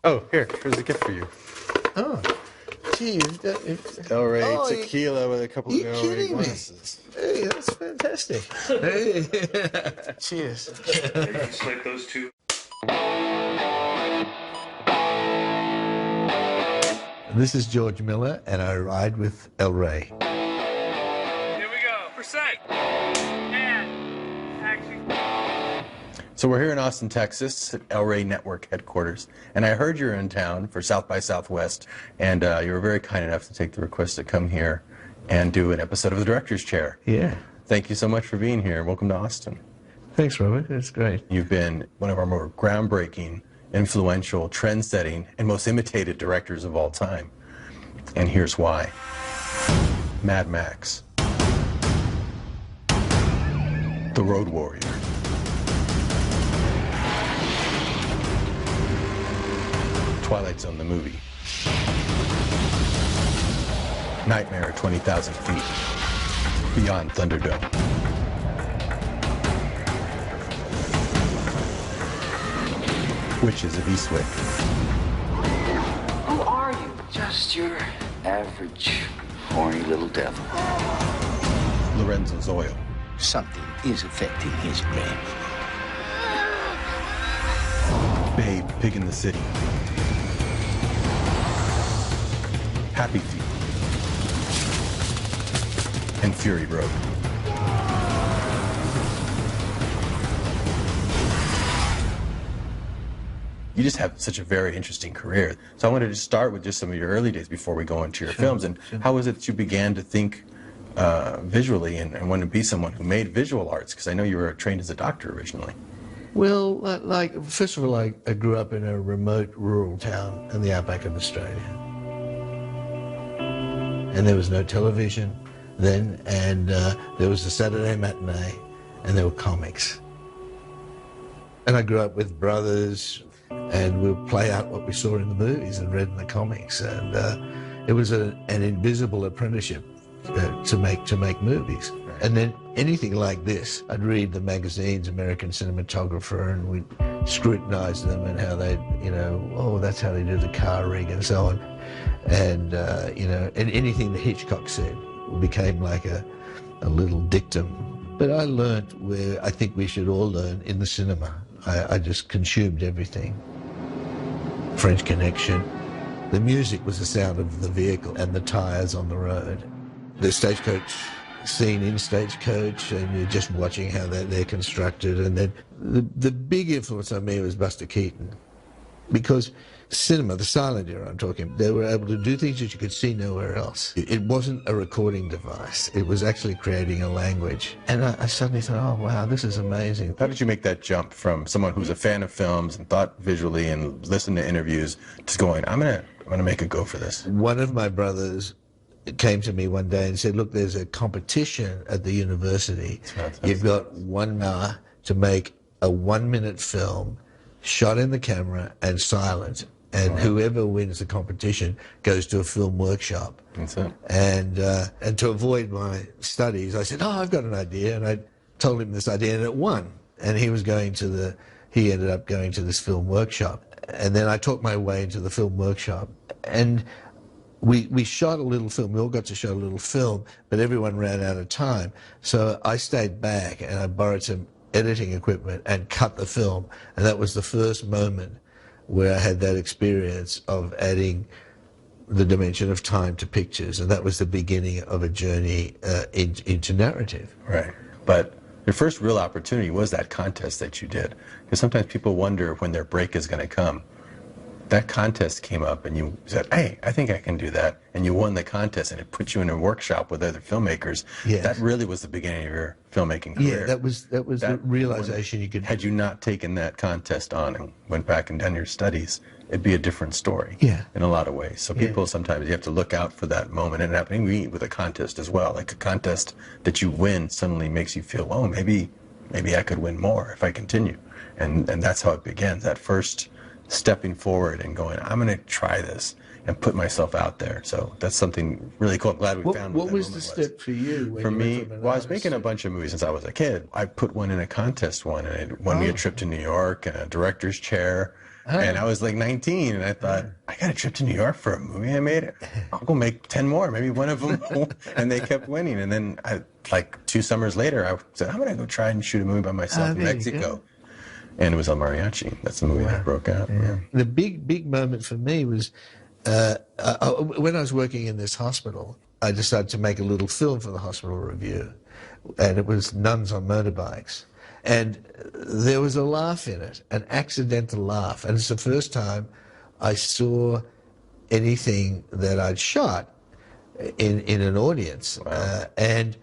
Oh, here's a gift for you. Oh, geez. El Rey Oh, tequila with a couple of you El Rey kidding me? glasses. Hey, that's fantastic. Hey, cheers. It's like those two. This is George Miller, and I ride with El Rey. Here we go. For sight. And action. So we're here in Austin, Texas, at El Rey Network headquarters, and I heard you're in town for South by Southwest, and you were very kind enough to take the request to come here and do an episode of The Director's Chair. Yeah. Thank you so much for being here. Welcome to Austin. Thanks, Robert. That's great. You've been one of our more groundbreaking, influential, trend-setting, and most imitated directors of all time. And here's why. Mad Max. The Road Warrior. Twilight Zone, the movie. Nightmare at 20,000 feet. Beyond Thunderdome. Witches of Eastwick. Who are you? Just your average, horny little devil. Lorenzo's Oil. Something is affecting his brain. Babe, Pig in the City. Happy Feet. And Fury Road. You just have such a very interesting career. So I wanted to start with just some of your early days before we go into your films. And how was it that you began to think visually and wanted to be someone who made visual arts? Because I know you were trained as a doctor originally. Well, first of all, I grew up in a remote rural town in the outback of Australia. And there was no television then, and there was a Saturday matinee, and there were comics. And I grew up with brothers, and we'd play out what we saw in the movies and read in the comics. And it was an invisible apprenticeship to make movies. And then anything like this, I'd read the magazines, American Cinematographer, and we'd scrutinize them and how they, oh, that's how they do the car rig and so on. And, and anything that Hitchcock said became like a little dictum. But I learned where I think we should all learn in the cinema. I just consumed everything. French Connection. The music was the sound of the vehicle and the tires on the road. The stagecoach scene in Stagecoach, and you're just watching how they're constructed. And then the big influence on me was Buster Keaton, because cinema, the silent era I'm talking, they were able to do things that you could see nowhere else. It wasn't a recording device. It was actually creating a language. And I suddenly thought, oh, wow, this is amazing. How did you make that jump from someone who's a fan of films and thought visually and listened to interviews to going, I'm gonna make a go for this? One of my brothers came to me one day and said, look, there's a competition at the university. You've got 1 hour to make a 1-minute film shot in the camera and silent. And whoever wins the competition goes to a film workshop. That's it. And to avoid my studies, I said, oh, I've got an idea. And I told him this idea, and it won. And he ended up going to this film workshop. And then I talked my way into the film workshop. And we shot a little film. We all got to shoot a little film, but everyone ran out of time. So I stayed back and I borrowed some editing equipment and cut the film. And that was the first moment where I had that experience of adding the dimension of time to pictures. And that was the beginning of a journey into narrative. Right. But your first real opportunity was that contest that you did. Because sometimes people wonder when their break is going to come. That contest came up and you said, hey, I think I can do that. And you won the contest and it put you in a workshop with other filmmakers. Yes. That really was the beginning of your filmmaking career. Yeah, that was the realization you could... Had you not taken that contest on and went back and done your studies, it'd be a different story. Yeah. In a lot of ways. So people sometimes, you have to look out for that moment. And happening with a contest as well. Like a contest that you win suddenly makes you feel, oh, maybe I could win more if I continue. And that's how it begins. That first stepping forward and going, I'm going to try this and put myself out there. So that's something really cool. I'm glad we found what was the step for you? For me, well, I was making a bunch of movies since I was a kid. I put one in a contest one, and it won me a trip to New York and a director's chair. And I was like 19, and I thought, I got a trip to New York for a movie I made. I'll go make 10 more, maybe one of them. And they kept winning. And then, like 2 summers later, I said, I'm going to go try and shoot a movie by myself in there you Mexico. go. And it was El Mariachi. That's the movie that broke out. Yeah. The big moment for me was when I was working in this hospital, I decided to make a little film for the Hospital Review, and it was Nuns on Motorbikes. And there was a laugh in it, an accidental laugh. And it's the first time I saw anything that I'd shot in an audience. Wow. And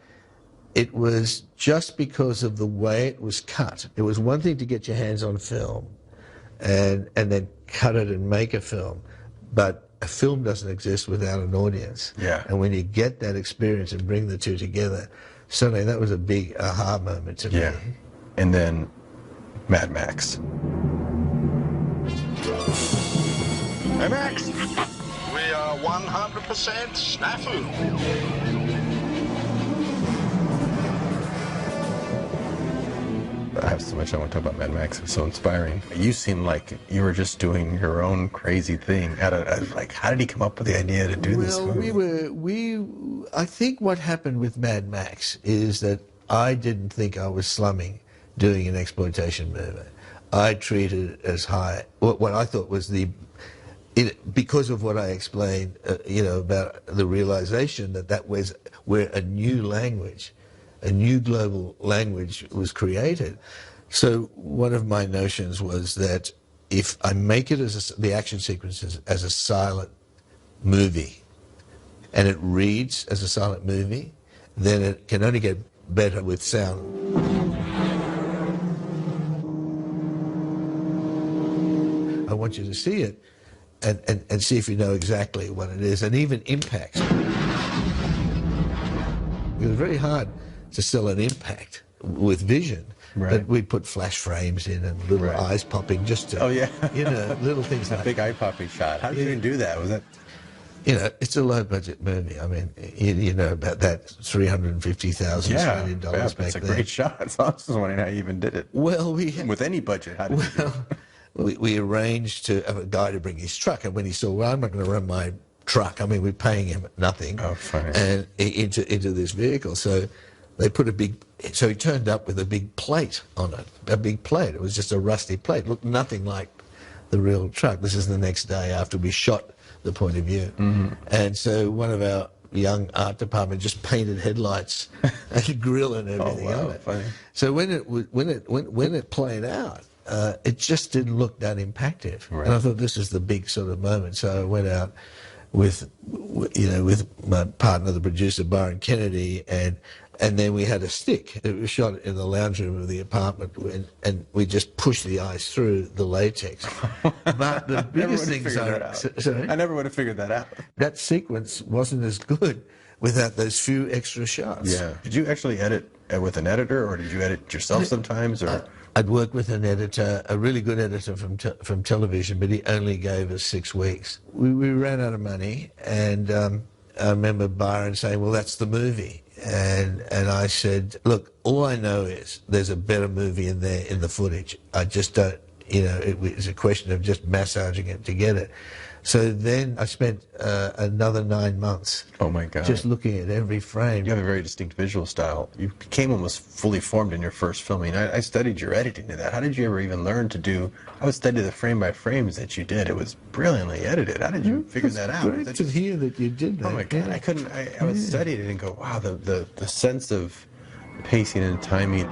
it was just because of the way it was cut. It was one thing to get your hands on film and then cut it and make a film. But a film doesn't exist without an audience. Yeah. And when you get that experience and bring the two together, suddenly that was a big aha moment to Yeah. me. And then Mad Max. Hey, Max. We are 100% snafu. I have so much I want to talk about Mad Max. It was so inspiring. You seem like you were just doing your own crazy thing. Like, how did he come up with the idea to do this Well, movie? I think what happened with Mad Max is that I didn't think I was slumming doing an exploitation movie. I treated it as high, what I thought was because of what I explained, about the realization that was where a new language, a new global language was created. So one of my notions was that if I make it as the action sequences as a silent movie, and it reads as a silent movie, then it can only get better with sound. I want you to see it and see if you know exactly what it is, and even impacts. It was very hard to sell an impact with vision. Right. But we'd put flash frames in and little Right. eyes popping just to, Oh, yeah. Little things That like big eye popping shot. How did you even do that? Was that? it's a low budget movie. I mean, you know about that $350,000 Australian dollars back it's a then. great shot. So I was just wondering how you even did it. Well, With any budget, how did you do it? we arranged to have a guy to bring his truck, and when he saw, well, I'm not going to run my truck. I mean, we're paying him nothing. Oh, fine. And into this vehicle, so they put so he turned up with a big plate on it, a big plate. It was just a rusty plate, looked nothing like the real truck. This is the next day after we shot the point of view. Mm-hmm. And so one of our young art department just painted headlights and grill and everything wow, on it. funny. So when it played out, it just didn't look that impactful. Right. And I thought this is the big sort of moment. So I went out with my partner, the producer, Byron Kennedy, and then we had a stick. It was shot in the lounge room of the apartment, and we just pushed the eyes through the latex. But the biggest things I never would have figured that out. that sequence wasn't as good without those few extra shots. Yeah. Did you actually edit with an editor, or did you edit yourself sometimes? Or I'd worked with an editor, a really good editor from television, but he only gave us 6 weeks. We ran out of money, and I remember Byron saying, well, that's the movie. And I said, look, all I know is there's a better movie in there in the footage. I just don't, it was a question of just massaging it to get it. So then I spent another 9 months oh my God, just looking at every frame. you have a very distinct visual style. You became almost fully formed in your first film. I mean, I studied your editing to that. How did you ever even learn to do? I would study the frame by frames that you did. It was brilliantly edited. How did you figure that out? Great to hear that you did that. Oh my God, I couldn't. I would study it and go, wow, the sense of pacing and timing.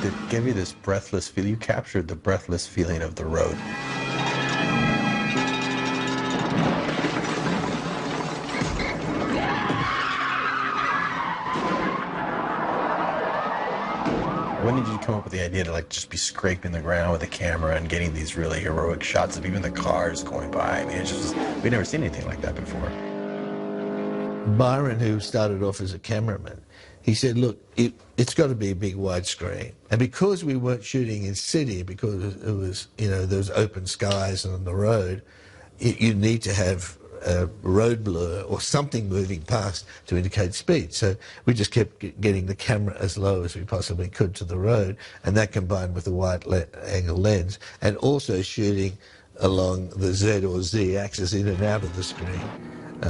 That gave you this breathless feel. You captured the breathless feeling of the road. When did you come up with the idea to just be scraping the ground with a camera and getting these really heroic shots of even the cars going by? I mean, it's just, we'd never seen anything like that before. Byron, who started off as a cameraman, he said, look, it's got to be a big widescreen. And because we weren't shooting in city, because it was, there was open skies and on the road, you need to have a road blur or something moving past to indicate speed. So we just kept getting the camera as low as we possibly could to the road, and that combined with the wide angle lens, and also shooting along the Z or Z axis in and out of the screen.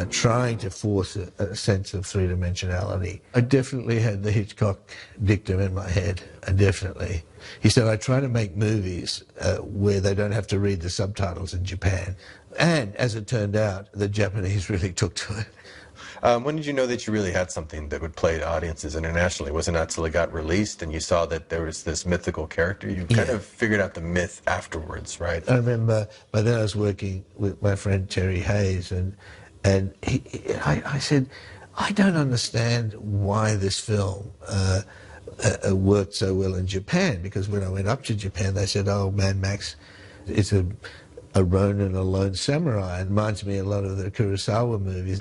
Trying to force a sense of three-dimensionality. I definitely had the Hitchcock dictum in my head, definitely. He said, I try to make movies where they don't have to read the subtitles in Japan. And as it turned out, the Japanese really took to it. When did you know that you really had something that would play to audiences internationally? Was it not till it got released and you saw that there was this mythical character? You kind of figured out the myth afterwards, right? I remember by then I was working with my friend Terry Hayes, and I said, I don't understand why this film worked so well in Japan, because when I went up to Japan, they said, oh, Mad Max, it's a Ronin, a lone samurai. It reminds me a lot of the Kurosawa movies.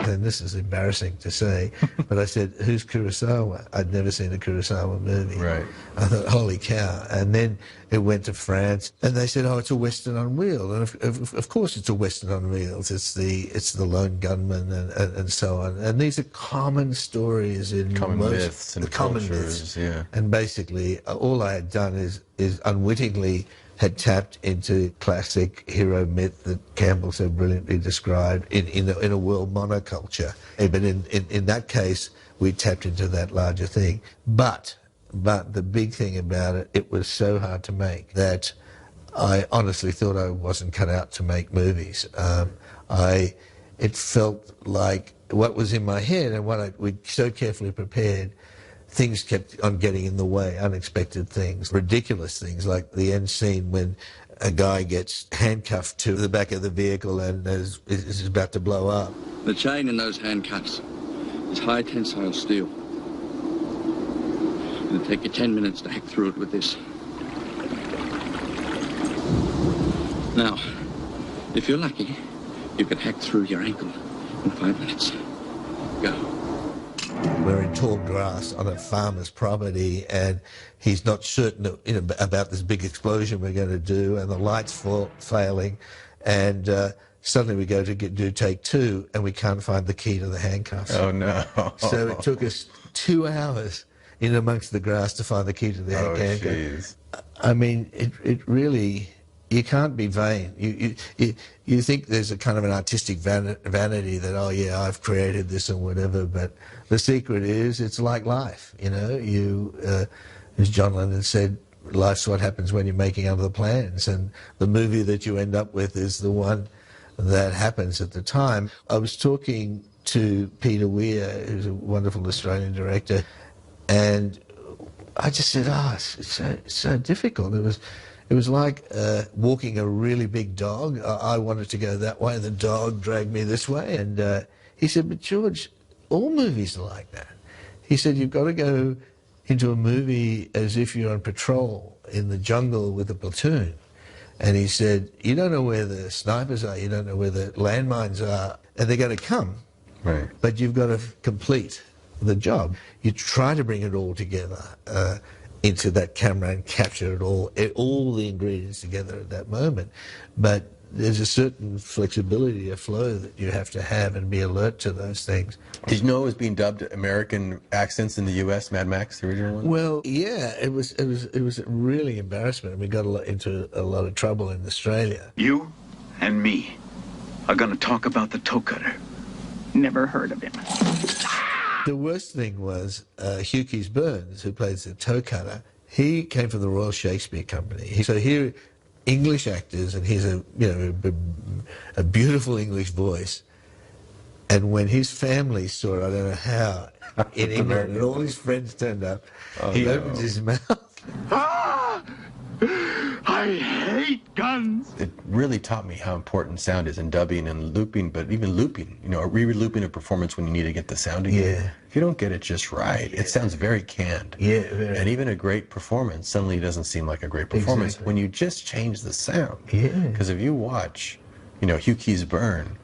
And this is embarrassing to say, but I said, who's Kurosawa? I'd never seen a Kurosawa movie. Right. I thought, holy cow. And then it went to France, and they said, oh, it's a Western on wheels. And of course it's a Western on wheels. It's the lone gunman and so on. And these are common stories in Common most, myths and cultures, yeah. And basically, all I had done is unwittingly had tapped into classic hero myth that Campbell so brilliantly described in a world monoculture. But in that case, we tapped into that larger thing. But the big thing about it, it was so hard to make that I honestly thought I wasn't cut out to make movies. It felt like what was in my head and what we so carefully prepared, things kept on getting in the way, unexpected things, ridiculous things, like the end scene when a guy gets handcuffed to the back of the vehicle and is about to blow up. The chain in those handcuffs is high tensile steel. It'll take you 10 minutes to hack through it with this. Now, if you're lucky, you can hack through your ankle in 5 minutes. Go. We're in tall grass on a farmer's property, and he's not certain about this big explosion we're going to do, and the lights failing, and suddenly we go to do take two, and we can't find the key to the handcuffs. Oh, no. So it took us 2 hours in amongst the grass to find the key to the handcuffs. Jeez. I mean, it really... You can't be vain. You think there's a kind of an artistic vanity that, oh yeah, I've created this and whatever, but the secret is it's like life, you know. As John Lennon said, life's what happens when you're making other plans, and the movie that you end up with is the one that happens at the time. I was talking to Peter Weir, who's a wonderful Australian director, and I just said, it's so difficult. It was like walking a really big dog. I wanted to go that way, the dog dragged me this way. And he said, but George, all movies are like that. He said, you've got to go into a movie as if you're on patrol in the jungle with a platoon. And he said, you don't know where the snipers are, you don't know where the landmines are, and they're going to come. Right. But you've got to complete the job. You try to bring it all together into that camera and capture it all the ingredients together at that moment. But there's a certain flexibility, a flow that you have to have and be alert to those things. Did you know it was being dubbed American accents in the U.S., Mad Max, the original one? Well, yeah, it was really embarrassment. We got into a lot of trouble in Australia. You and me are going to talk about the toe cutter. Never heard of him. The worst thing was Hugh Keys-Byrnes, who plays the toe cutter. He came from the Royal Shakespeare Company. So here, English actors, and he's a beautiful English voice. And when his family saw it, I don't know how, in England, and all his friends turned up, he opened his mouth. I hate guns. It really taught me how important sound is in dubbing and looping, but even looping, re-looping a performance when you need to get the sound again. Yeah. If you don't get it just right, it sounds very canned. Yeah, very. And even a great performance suddenly doesn't seem like a great performance Exactly. when you just change the sound. Yeah. Because if you watch, Hugh Keys-Byrne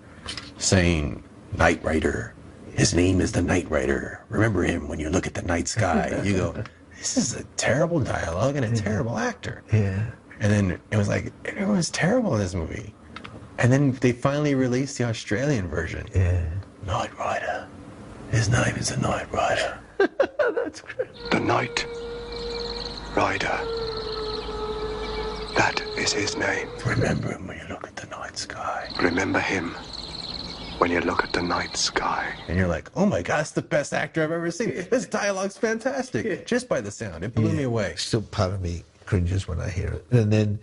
saying, Knight Rider, his name is the Knight Rider. Remember him when you look at the night sky. You go, this is a terrible dialogue and a terrible actor. Yeah. And then it was like, everyone's terrible in this movie. And then they finally released the Australian version. Yeah. Knight Rider. His name is the Knight Rider. That's great. The Knight Rider. That is his name. Remember him when you look at the night sky. Remember him when you look at the night sky. And you're like, oh my God, that's the best actor I've ever seen. This dialogue's fantastic. Just by the sound. It blew me away. Still part of me cringes when I hear it. And then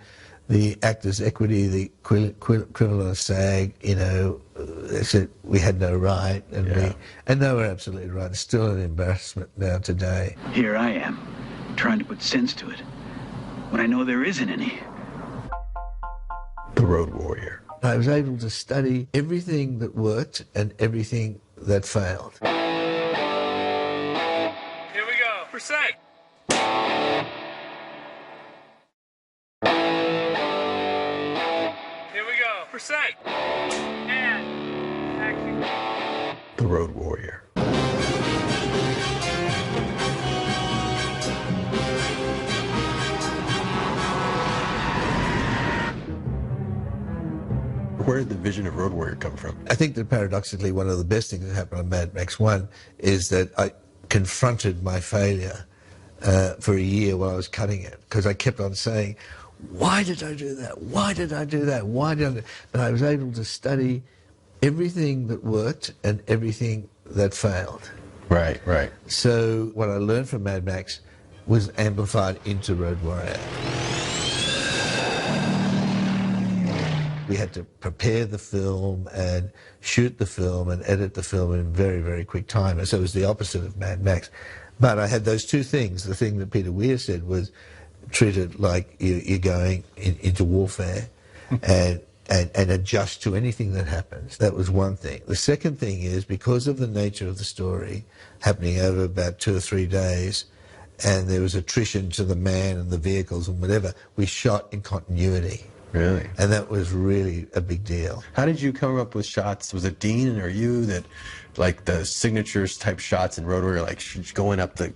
the Actors' Equity, the equivalent of SAG, you know, they said we had no right. And they were absolutely right. It's still an embarrassment now today. Here I am, trying to put sense to it, when I know there isn't any. The Road Warrior. I was able to study everything that worked and everything that failed. Here we go. For sec. Here we go. For sec. And action. The Road Warrior. Where did the vision of Road Warrior come from? I think that paradoxically one of the best things that happened on Mad Max 1 is that I confronted my failure for a year while I was cutting it, because I kept on saying, why did I do that? Why did I do that? Why did I? But I was able to study everything that worked and everything that failed. Right, right. So what I learned from Mad Max was amplified into Road Warrior. We had to prepare the film and shoot the film and edit the film in very, very quick time. And so it was the opposite of Mad Max. But I had those two things. The thing that Peter Weir said was treat it like you're going into warfare and adjust to anything that happens. That was one thing. The second thing is, because of the nature of the story happening over about 2 or 3 days, and there was attrition to the man and the vehicles and whatever, we shot in continuity. Really? And that was really a big deal. How did you come up with shots? Was it Dean or you that, like the signatures type shots in Road Warrior, like going up the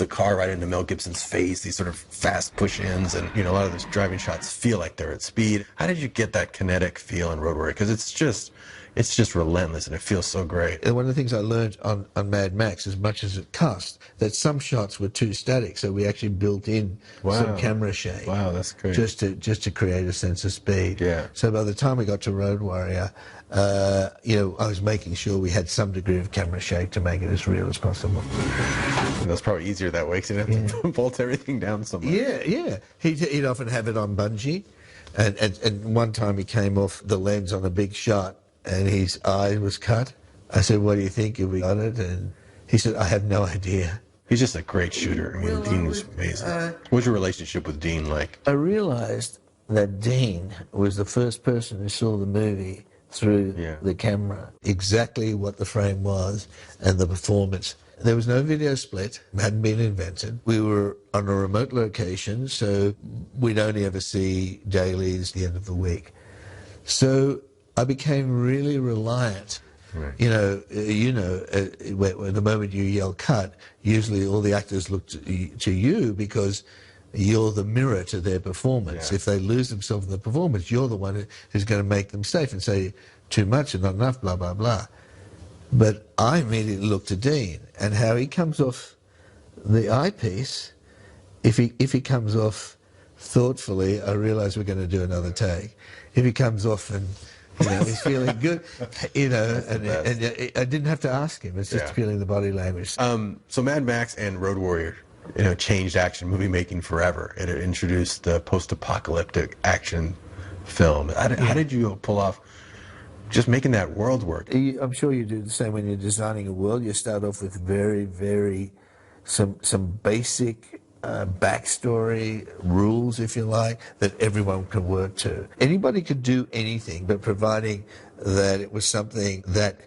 car right into Mel Gibson's face, these sort of fast push-ins, and you know, a lot of those driving shots feel like they're at speed. How did you get that kinetic feel in Road Warrior? Because it's just relentless and it feels so great. And one of the things I learned on Mad Max, as much as it cost, that some shots were too static, so we actually built in some camera shake. Wow, that's great. Just to create a sense of speed. Yeah. So by the time we got to Road Warrior, you know, I was making sure we had some degree of camera shake to make it as real as possible. And that's probably easier that way, because you have to bolt everything down so much. Yeah. He'd often have it on bungee, and one time he came off the lens on a big shot, and his eye was cut. I said, what do you think? Have we got it? And he said, I have no idea. He's just a great shooter. I mean, Dean was amazing. What's your relationship with Dean like? I realized that Dean was the first person who saw the movie through the camera, exactly what the frame was and the performance. There was no video split, hadn't been invented. We were on a remote location, so we'd only ever see dailies at the end of the week. So I became really reliant. Right. The moment you yell cut, usually all the actors look to you because you're the mirror to their performance. Yeah. If they lose themselves in the performance, you're the one who's going to make them safe and say too much and not enough, blah, blah, blah. But I immediately looked to Dean and how he comes off the eyepiece. If he comes off thoughtfully, I realize we're going to do another take. If he comes off and he's feeling good, and I didn't have to ask him. It's just feeling the body language. So Mad Max and Road Warrior, changed action movie making forever. It introduced the post-apocalyptic action film. How did you pull off just making that world work? I'm sure you do the same when you're designing a world. You start off with some basic backstory, rules, if you like, that everyone can work to. Anybody could do anything, but providing that it was something that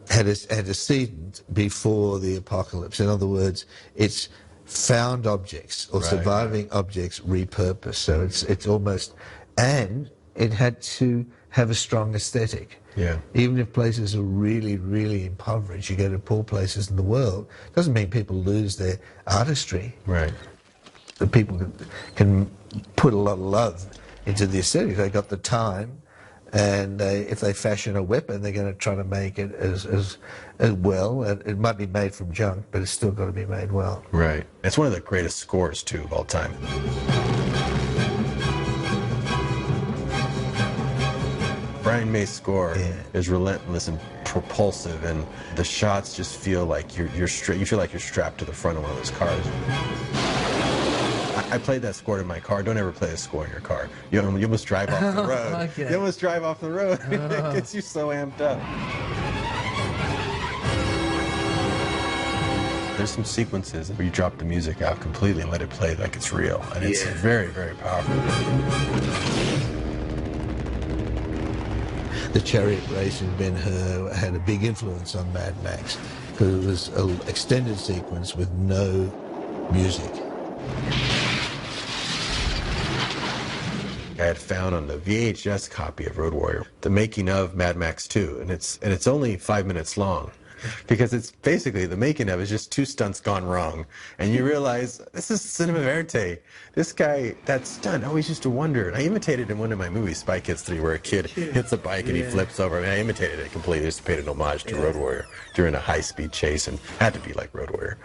had antecedent before the apocalypse. In other words, it's found objects or surviving objects repurposed. So it's almost, and it had to have a strong aesthetic. Yeah. Even if places are really, really impoverished, you go to poor places in the world, doesn't mean people lose their artistry. Right. The people can put a lot of love into the aesthetic. They got the time And if they fashion a weapon, they're going to try to make it as well. And it might be made from junk, but it's still got to be made well. Right. It's one of the greatest scores, too, of all time. Brian May's score is relentless and propulsive, and the shots just feel like you feel like you're strapped to the front of one of those cars. I played that score in my car. Don't ever play a score in your car. You almost drive off the road. Okay. You almost drive off the road. It gets you so amped up. There's some sequences where you drop the music out completely and let it play like it's real. And it's very, very powerful. The chariot race in Ben-Hur had a big influence on Mad Max because it was an extended sequence with no music. I had found on the VHS copy of Road Warrior the making of Mad Max 2, and it's only 5 minutes long, because it's basically the making of is just 2 stunts gone wrong, and you realize this is cinema verite. This guy, that stunt, I always used to wonder, and I imitated in one of my movies, Spy Kids 3, where a kid hits a bike and he flips over. I mean, I imitated it completely, just paid an homage to Road Warrior during a high-speed chase, and had to be like Road Warrior.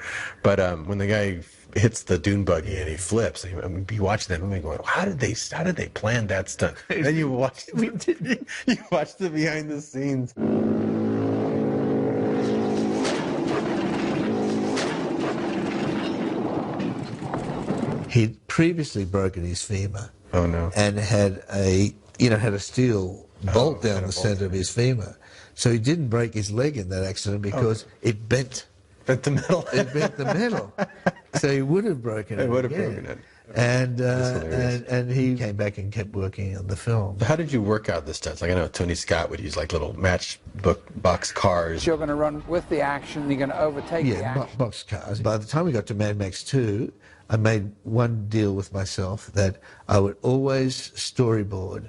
But when the guy hits the dune buggy and he flips, and be watching that movie going, how did they plan that stunt? And then you watch the behind the scenes. He'd previously broken his femur. Oh no. And had a steel bolt down the center of his femur. So he didn't break his leg in that accident because it bent. Bent the metal. It bent the metal. So he would have broken it. It would have broken it. And he came back and kept working on the film. How did you work out the stunts? Like, I know Tony Scott would use like little box cars. You're going to run with the action, you're going to overtake the action. Yeah, box cars. By the time we got to Mad Max 2, I made one deal with myself that I would always storyboard,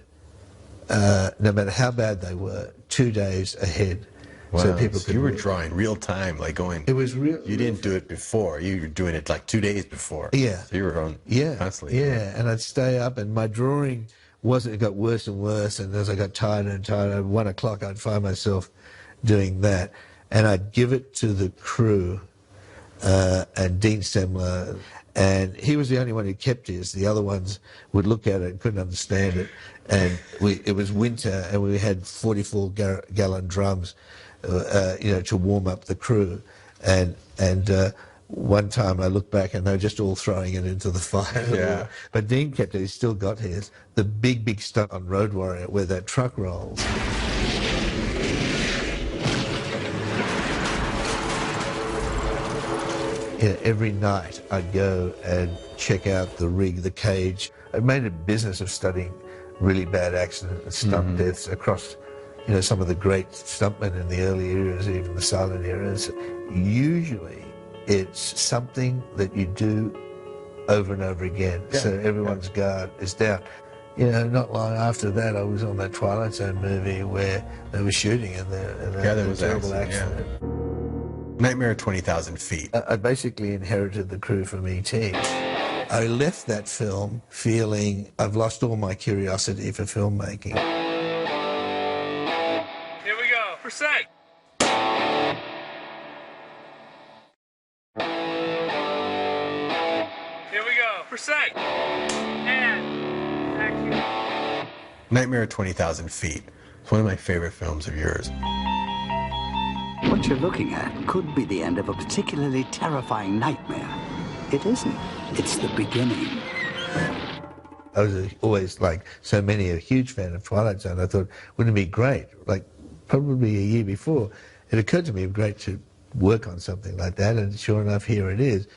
no matter how bad they were, 2 days ahead. Wow. So people could. You were drawing real time, like going. It was real. You didn't do it before. You were doing it like 2 days before. Yeah. So you were on. Constantly. Yeah, and I'd stay up, and my drawing it got worse and worse, and as I got tighter and tighter, at 1 o'clock I'd find myself doing that, and I'd give it to the crew, and Dean Semler, and he was the only one who kept his. The other ones would look at it and couldn't understand it, and it was winter, and we had 44-gallon drums. To warm up the crew, and one time I looked back and they were just all throwing it into the fire. Yeah. But Dean kept it. He still got his. The big stunt on Road Warrior where that truck rolls. Every night I'd go and check out the rig, the cage. I made a business of studying really bad accidents and stunt deaths across some of the great stuntmen in the early eras, even the silent eras. Usually it's something that you do over and over again, so everyone's guard is down. Not long after that, I was on that Twilight Zone movie where they were shooting and there was a terrible accident. Nightmare at 20,000 Feet. I basically inherited the crew from E.T. I left that film feeling I've lost all my curiosity for filmmaking. Percent. Here we go. Percent. And action. Nightmare at 20,000 Feet. It's one of my favorite films of yours. What you're looking at could be the end of a particularly terrifying nightmare. It isn't. It's the beginning. I was always, like so many, a huge fan of Twilight Zone. I thought, wouldn't it be great? Probably a year before, it occurred to me it'd be great to work on something like that, and sure enough, here it is.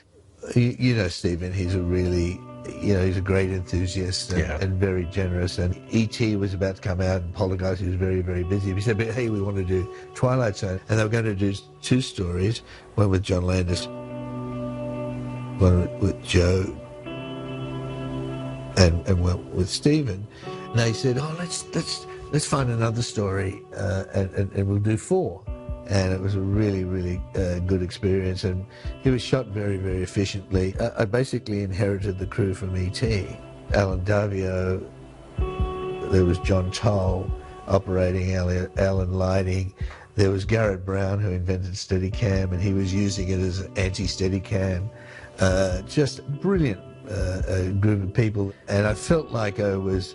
You know Stephen, he's a really, he's a great enthusiast and very generous, and E.T. was about to come out, and Poltergeist, he was very, very busy. He said, but hey, we want to do Twilight Zone, and they were going to do 2 stories, one with John Landis, one with Joe, and one with Stephen. And they said, oh, let's find another story, and we'll do 4. And it was a really, really good experience. And it was shot very, very efficiently. I basically inherited the crew from E.T. Alan Davio, there was John Toll. operating Allen lighting. There was Garrett Brown, who invented Steadicam, and he was using it as an anti-Steadicam. Just a brilliant group of people, and I felt like I was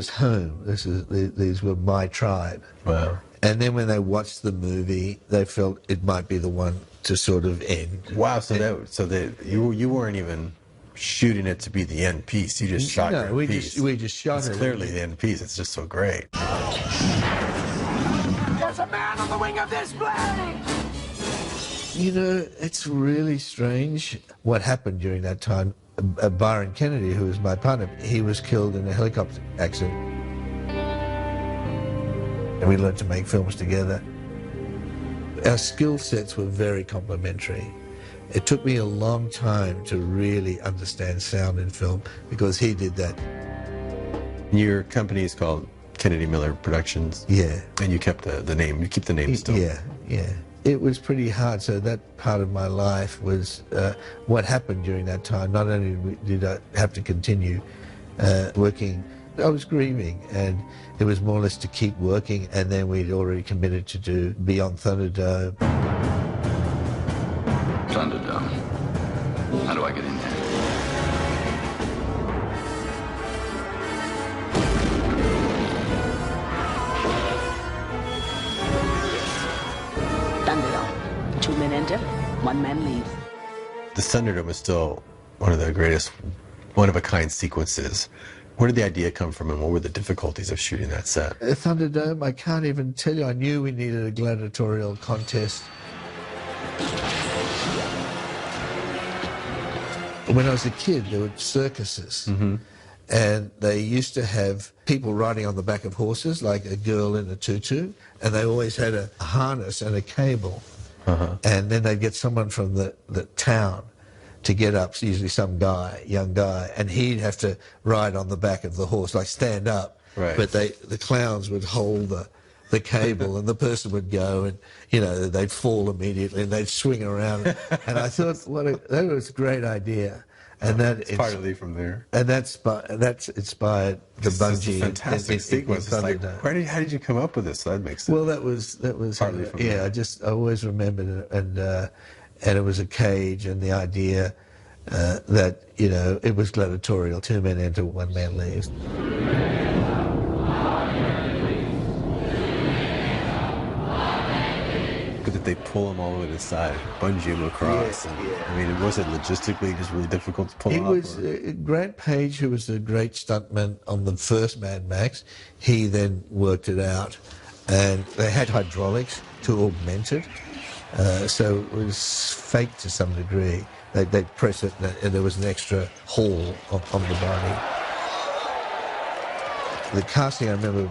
home. These were my tribe. Wow. And then when they watched the movie, they felt it might be the one to sort of end. Wow. You weren't even shooting it to be the end piece. You just shot your end piece. we just shot it's it. Clearly the end piece. It's just so great. There's a man on the wing of this plane! You know, it's really strange what happened during that time. Byron Kennedy, who was my partner, he was killed in a helicopter accident. And we learned to make films together. Our skill sets were very complementary. It took me a long time to really understand sound in film because he did that. Your company is called Kennedy Miller Productions. Yeah. And you kept the name. You keep the name still. Yeah. It was pretty hard. So that part of my life was what happened during that time. Not only did I have to continue working, I was grieving, and it was more or less to keep working, and then we'd already committed to do Beyond Thunderdome. Thunderdome. How do I get in there? Thunderdome. 2 men enter, 1 man leaves. The Thunderdome is still one of the greatest, one-of-a-kind sequences. Where did the idea come from, and what were the difficulties of shooting that set? Thunderdome, I can't even tell you. I knew we needed a gladiatorial contest. When I was a kid, there were circuses, and they used to have people riding on the back of horses, like a girl in a tutu, and they always had a harness and a cable. And then they'd get someone from the town to get up, usually some guy, young guy, and he'd have to ride on the back of the horse, like stand up. Right. But the clowns would hold the cable, and the person would go, and they'd fall immediately, and they'd swing around. And I thought, that was a great idea, and it's partly from there. And that's inspired the bungee. It's a fantastic sequence. It's like, how did you come up with this? That makes sense. Well, that was partly from there. I always remembered it, and it was a cage, and the idea that it was gladiatorial. 2 men enter, 1 man leaves. But did they pull him all the way to the side, bungee him across? I mean, was it logistically just really difficult to pull him up? It was Grant Page, who was a great stuntman on the first Mad Max. He then worked it out, and they had hydraulics to augment it. So it was fake to some degree. They'd press it, and there was an extra haul on the body. The casting, I remember,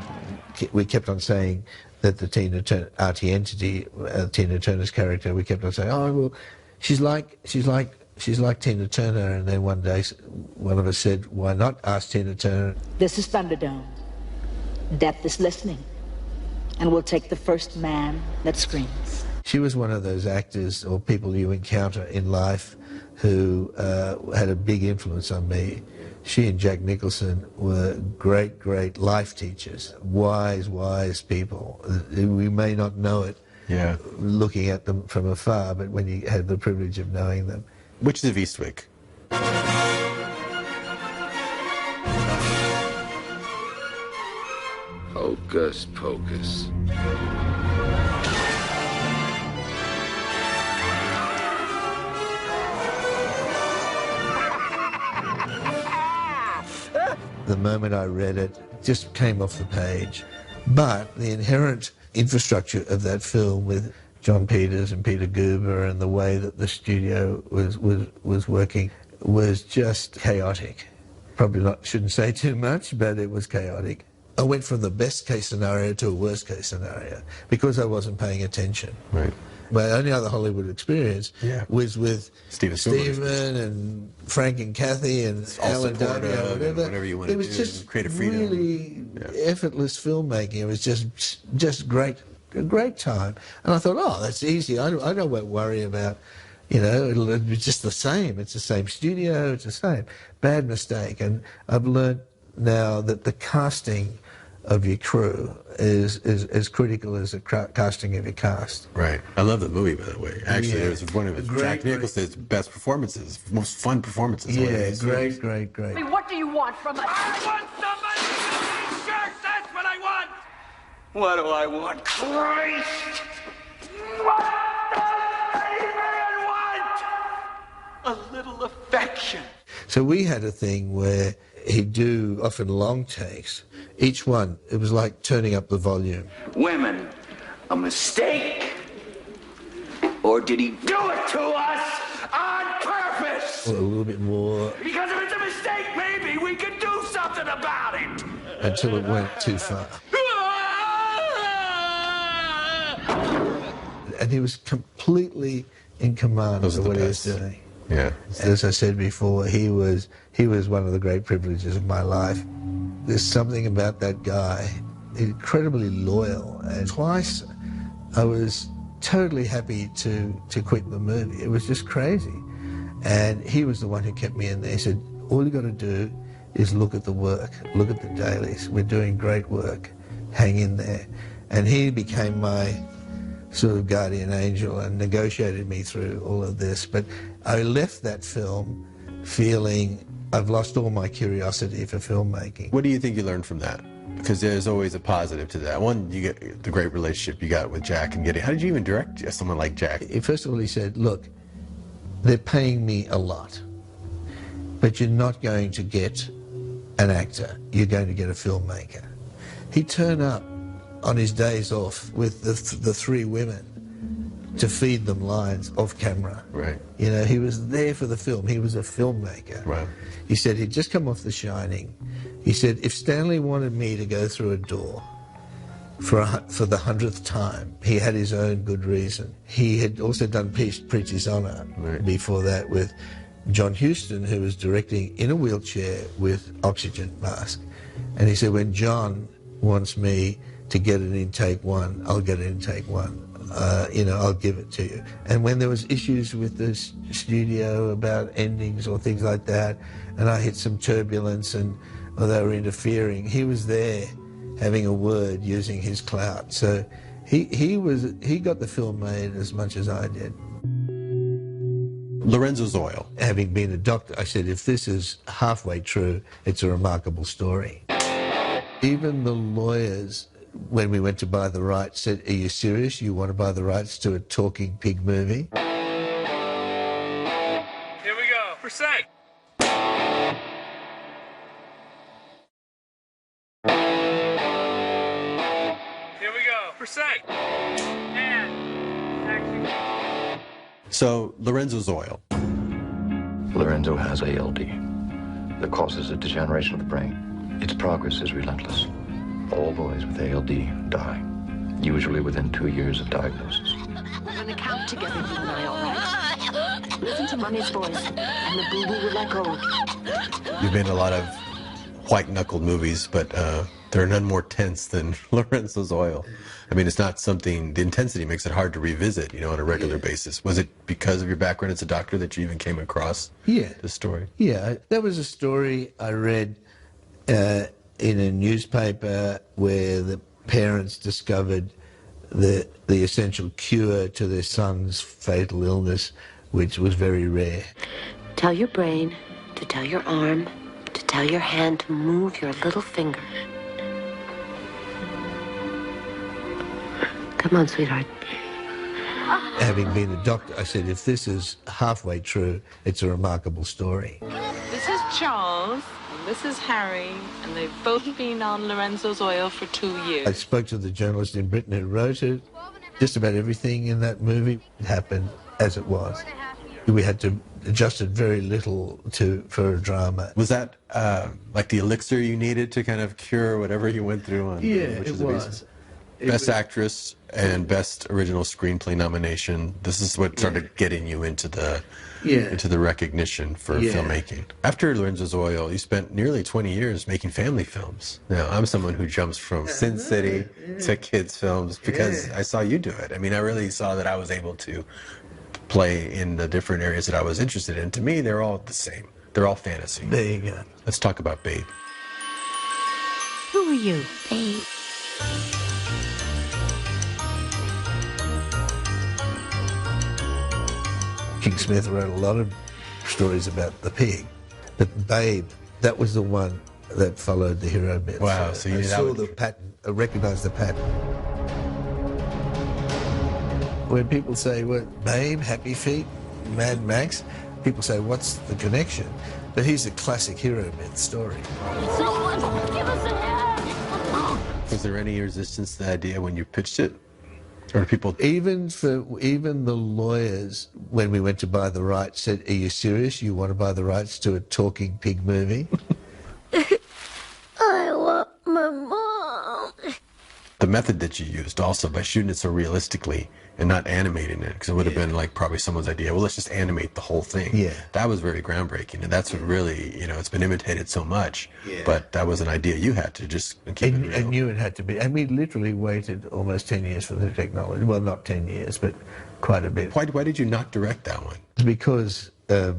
we kept on saying that the Tina Turner, Artie Entity, Tina Turner's character, we kept on saying, oh, well, she's like Tina Turner. And then one day, one of us said, why not ask Tina Turner? This is Thunderdome. Death is listening, and we'll take the first man that screams. She was one of those actors or people you encounter in life who had a big influence on me. She and Jack Nicholson were great, great life teachers, wise, wise people. We may not know it looking at them from afar, but when you had the privilege of knowing them. Which is Eastwick? Hocus pocus. The moment I read it, just came off the page. But the inherent infrastructure of that film with John Peters and Peter Guber and the way that the studio was working was just chaotic. Probably shouldn't say too much, but it was chaotic. I went from the best case scenario to a worst case scenario because I wasn't paying attention. Right. My only other Hollywood experience was with Steven and Frank and Kathy and Alan Darby, whatever you want to do. It was just creative freedom. Really effortless filmmaking. It was just great, a great time. And I thought, oh, that's easy. I don't worry about, it'll be just the same. It's the same studio. It's the same. Bad mistake. And I've learned now that the casting of your crew is as critical as the casting of your cast. Right. I love the movie, by the way. Actually, it was one of his, Jack Great. Nicholson's best performances, most fun performances. Yeah, great. I mean, what do you want from us? I want somebody to give me shirts! That's what I want! What do I want? Christ! What does a man want? A little affection. So we had a thing where he'd do often long takes. Each one, it was like turning up the volume. Women, a mistake? Or did he do it to us on purpose? A little bit more. Because if it's a mistake, maybe we can do something about it. Until it went too far. And he was completely in command of what he was doing. Yeah. As I said before, he was one of the great privileges of my life. There's something about that guy, incredibly loyal. And twice I was totally happy to quit the movie. It was just crazy. And he was the one who kept me in there. He said, all you got to do is look at the work, look at the dailies. We're doing great work. Hang in there. And he became my sort of guardian angel and negotiated me through all of this. But I left that film feeling I've lost all my curiosity for filmmaking. What do you think you learned from that? Because there's always a positive to that. One, you get the great relationship you got with Jack and getting. How did you even direct someone like Jack? First of all, he said, look, they're paying me a lot, but you're not going to get an actor. You're going to get a filmmaker. He'd turn up on his days off with the three women to feed them lines off camera. Right. You know, he was there for the film. He was a filmmaker. Right. He said he'd just come off The Shining. He said if Stanley wanted me to go through a door for the 100th time, he had his own good reason. He had also done Preacher's Honor before that with John Huston, who was directing in a wheelchair with oxygen mask. And he said, when John wants me to get it in take one, I'll get it in take one. You know, I'll give it to you. And when there was issues with the studio about endings or things like that, and I hit some turbulence and they were interfering, he was there having a word using his clout. So he got the film made as much as I did. Lorenzo Zoil. Having been a doctor, I said, if this is halfway true, it's a remarkable story. Even the lawyers, when we went to buy the rights, said, are you serious? You want to buy the rights to a talking pig movie? Here we go. For sec. Here we go. For sec. And action. So, Lorenzo Zoil. Lorenzo has ALD that causes a degeneration of the brain. Its progress is relentless. All boys with ALD die, usually within 2 years of diagnosis. We're gonna count together, you and I, all right? Listen to Mommy's voice, and the boo-boo will let go. You've made a lot of white-knuckled movies, but there are none more tense than Lorenzo Zoil. I mean, it's not something, the intensity makes it hard to revisit, you know, on a regular basis. Was it because of your background as a doctor that you even came across this story? Yeah, that was a story I read in a newspaper where the parents discovered the essential cure to their son's fatal illness, which was very rare. Tell your brain to tell your arm to tell your hand to move your little finger. Come on, sweetheart. Having been a doctor, I said, if this is halfway true, it's a remarkable story. This is Charles, and this is Harry, and they've both been on Lorenzo Zoil for 2 years. I spoke to the journalist in Britain who wrote it. Just about everything in that movie happened as it was. We had to adjust it very little for a drama. Was that like the elixir you needed to kind of cure whatever you went through on it was. Best Actress and Best Original Screenplay nomination. This is what started getting you into the recognition for filmmaking. After Lorenzo Zoil, you spent nearly 20 years making family films. Now, I'm someone who jumps from Sin City to kids films because I saw you do it. I mean, I really saw that I was able to play in the different areas that I was interested in. To me, they're all the same. They're all fantasy. There you go. Let's talk about Babe. Who are you? Babe. King Smith wrote a lot of stories about the pig, but Babe, that was the one that followed the hero myth. Wow, so you I knew that saw would- the pattern, I recognized the pattern. When people say, "What, Babe, Happy Feet, Mad Max," people say, "What's the connection?" But he's a classic hero myth story. Someone give us a hand! Was there any resistance to the idea when you pitched it? Or do people... Even the lawyers, when we went to buy the rights, said, "Are you serious? You want to buy the rights to a talking pig movie?" I want my mom. The method that you used also by shooting it so realistically and not animating it, because it would have been like probably someone's idea, well, let's just animate the whole thing. Yeah. That was very groundbreaking, and that's what really, it's been imitated so much, Yeah. but that was an idea you had to just keep it real. I knew it had to be. And we literally waited almost 10 years for the technology. Well, not 10 years, but quite a bit. Why did you not direct that one? Because the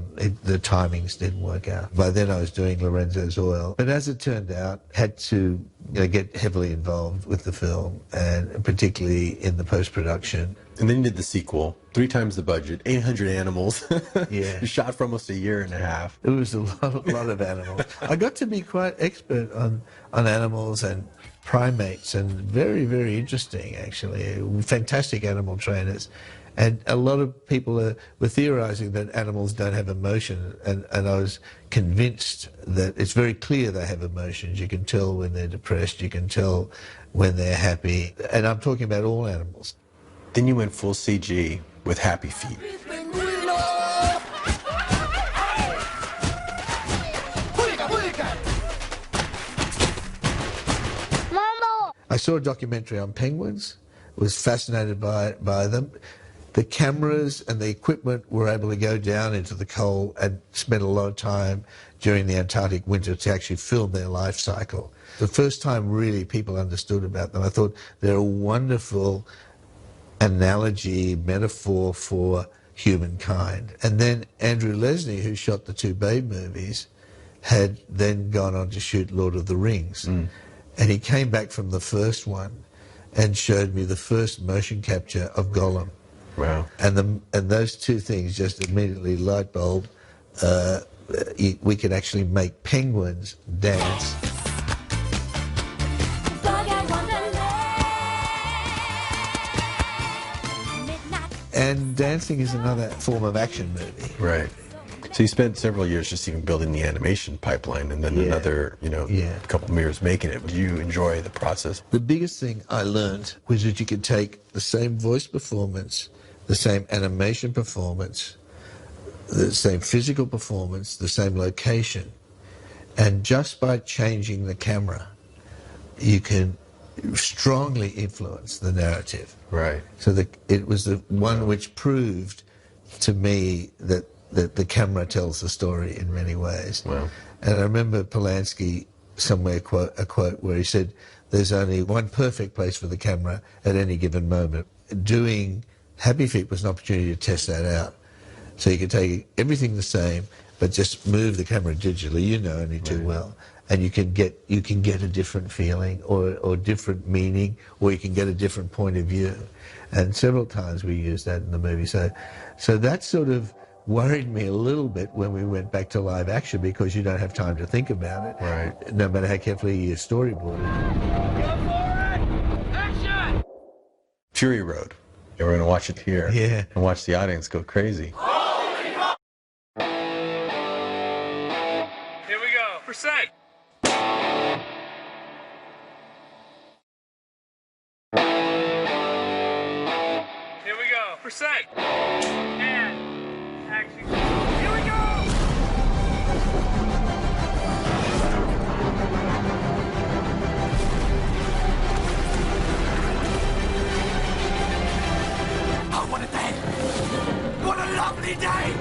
timings didn't work out. By then I was doing Lorenzo's Oil. But as it turned out, had to get heavily involved with the film, and particularly in the post-production. And then you did the sequel, 3 times the budget, 800 animals. Yeah. You shot for almost a year and a half. It was a lot of animals. I got to be quite expert on animals and primates, and very, very interesting, actually. Fantastic animal trainers. And a lot of people were theorizing that animals don't have emotion, and I was convinced that it's very clear they have emotions. You can tell when they're depressed, you can tell when they're happy, and I'm talking about all animals. Then you went full CG with Happy Feet. I saw a documentary on penguins, was fascinated by them. The cameras and the equipment were able to go down into the cold and spend a lot of time during the Antarctic winter to actually film their life cycle. The first time really people understood about them, I thought they're a wonderful analogy, metaphor for humankind. And then Andrew Lesnie, who shot the 2 Babe movies, had then gone on to shoot Lord of the Rings. And he came back from the first one and showed me the first motion capture of Gollum. Wow. And those 2 things just immediately light bulb. We could actually make penguins dance. And dancing is another form of action movie. Right. So you spent several years just even building the animation pipeline, and then another, couple of years making it. Did you enjoy the process? The biggest thing I learned was that you could take the same voice performance, the same animation performance, the same physical performance, the same location, and just by changing the camera, you can strongly influence the narrative. Right. So it was the one which proved to me that the camera tells the story in many ways. Wow. And I remember Polanski somewhere a quote where he said, "There's only one perfect place for the camera at any given moment." Doing Happy Feet was an opportunity to test that out. So you could take everything the same, but just move the camera digitally, only too well. And you can get a different feeling or different meaning, or you can get a different point of view. And several times we used that in the movie. So that sort of worried me a little bit when we went back to live action, because you don't have time to think about it. Right. No matter how carefully you storyboard it. Action! Fury Road. Yeah, we're going to watch it here. Yeah. And watch the audience go crazy. Here we go. Percent. Here we go. Percent. And action. Here we go. Oh, what a day! What a lovely day!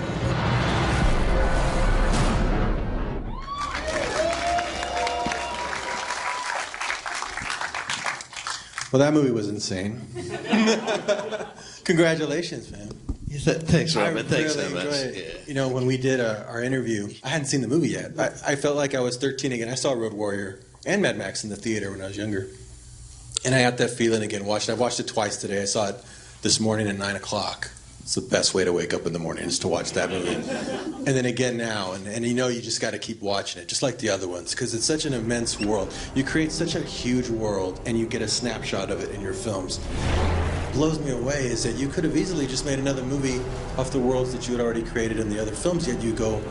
Well, that movie was insane. Congratulations, man. Thanks, Robert. Thanks really so much. enjoy it. When we did our interview, I hadn't seen the movie yet. I felt like I was 13 again. I saw Road Warrior, and Mad Max in the theater when I was younger. And I had that feeling again watching. I've watched it twice today. I saw it this morning at 9 o'clock. It's the best way to wake up in the morning is to watch that movie. And then again now, and you know you just got to keep watching it, just like the other ones, because it's such an immense world. You create such a huge world, and you get a snapshot of it in your films. What blows me away is that you could have easily just made another movie off the worlds that you had already created in the other films, yet you go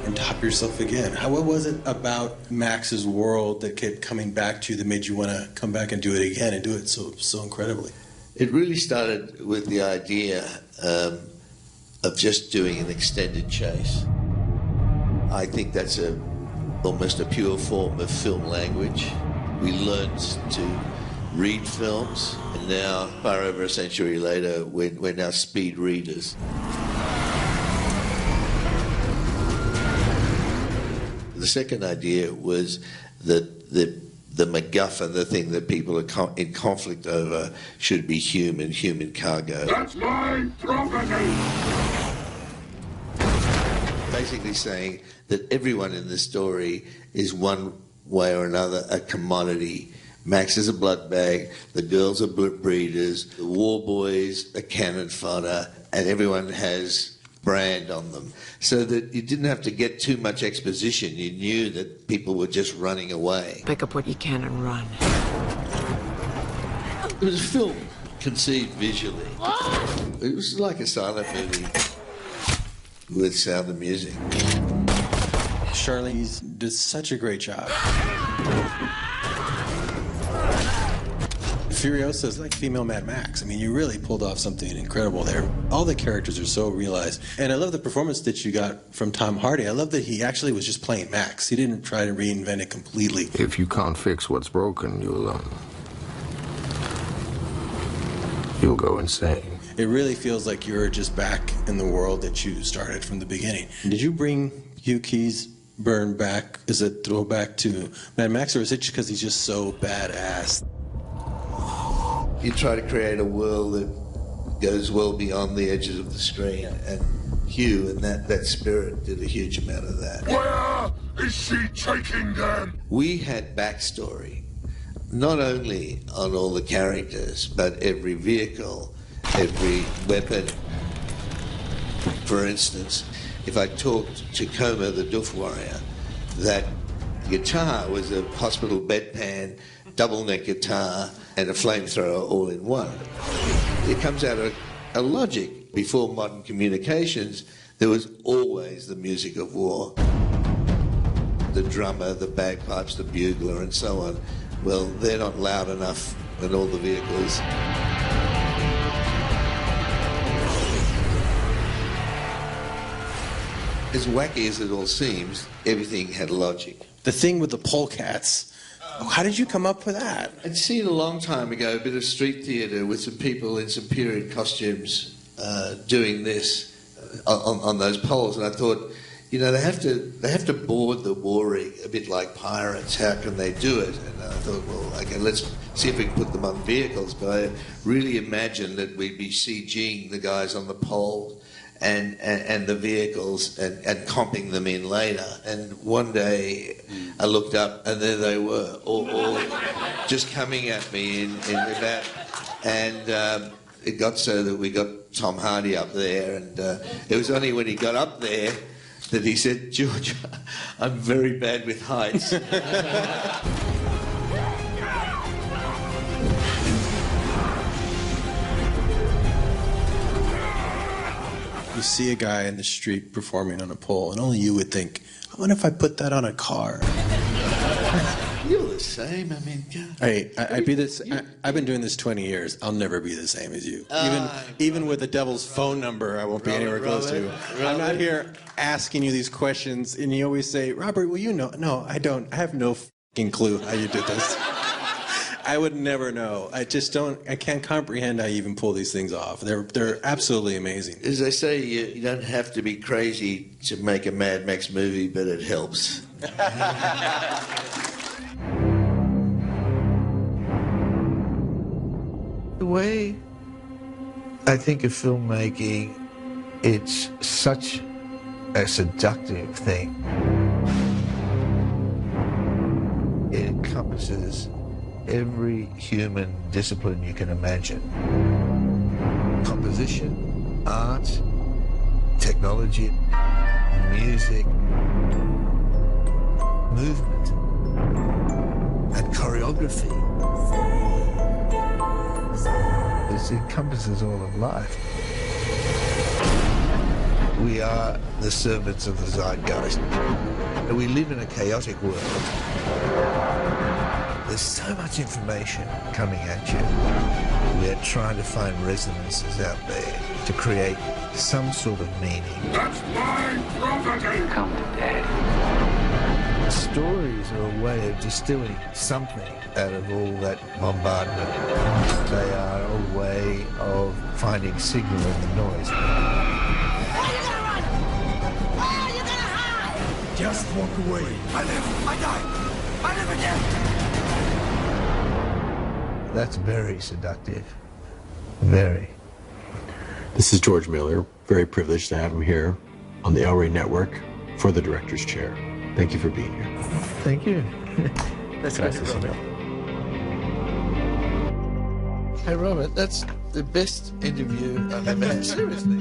and top yourself again. What was it about Max's world that kept coming back to you that made you want to come back and do it again and do it so incredibly? It really started with the idea of just doing an extended chase. I think that's almost a pure form of film language. We learned to read films, and now, far over a century later, we're now speed readers. The second idea was that the MacGuffin, the thing that people are in conflict over, should be human cargo. That's my property! Basically saying that everyone in the story is one way or another a commodity. Max is a blood bag, the girls are breeders, the war boys are cannon fodder, and everyone has brand on them, so that you didn't have to get too much exposition. You knew that people were just running away. Pick up what you can and run. It was a film conceived visually. It was like a silent movie with sound and music. Charlize did such a great job. Furiosa is like female Mad Max. I mean, you really pulled off something incredible there. All the characters are so realized. And I love the performance that you got from Tom Hardy. I love that he actually was just playing Max. He didn't try to reinvent it completely. If you can't fix what's broken, you'll go insane. It really feels like you're just back in the world that you started from the beginning. Did you bring Hugh Keys' burn back as a throwback to Mad Max, or is it just because he's just so badass? You try to create a world that goes well beyond the edges of the screen, and Hugh and that spirit did a huge amount of that. Where is she taking them? We had backstory, not only on all the characters, but every vehicle, every weapon. For instance, if I talked to Koma the Doof Warrior, that guitar was a hospital bedpan, double-neck guitar, and a flamethrower all in one. It comes out of a logic. Before modern communications, there was always the music of war. The drummer, the bagpipes, the bugler, and so on. Well, they're not loud enough in all the vehicles. As wacky as it all seems, everything had logic. The thing with the polecats, how did you come up with that? I'd seen a long time ago a bit of street theatre with some people in some period costumes doing this on those poles, and I thought, you know, they have to board the war rig a bit like pirates. How can they do it? And I thought, well, okay, let's see if we can put them on vehicles. But I really imagined that we'd be CGing the guys on the pole and the vehicles and comping them in later. And one day I looked up and there they were, all just coming at me in about, and it got so that we got Tom Hardy up there, and it was only when he got up there that he said, "George, I'm very bad with heights." You see a guy in the street performing on a pole, and only you would think, I wonder if I put that on a car. You're the same. I mean, God. Hey, I'd be this. I've been doing this 20 years. I'll never be the same as you. Even with the devil's phone number, I won't be anywhere close to. I'm not here asking you these questions, and you always say, Robert, well, you know. No, I don't. I have no fucking clue how you did this. I would never know. I just don't. I can't comprehend how you even pull these things off. They're absolutely amazing. As they say, you don't have to be crazy to make a Mad Max movie, but it helps. The way I think of filmmaking, it's such a seductive thing. It encompasses every human discipline you can imagine. Composition, art, technology, music, movement, and choreography. It encompasses all of life. We are the servants of the zeitgeist. We live in a chaotic world. There's so much information coming at you. We're trying to find resonances out there to create some sort of meaning. That's my property! Come to Daddy. Stories are a way of distilling something out of all that bombardment. They are a way of finding signal in the noise. Just walk away. I live, I die, I live again! That's very seductive. Very. This is George Miller. Very privileged to have him here on the El Rey Network for the Director's Chair. Thank you for being here. Thank you. That's nice to see you. Hey, Robert, that's the best interview I've ever had. Seriously.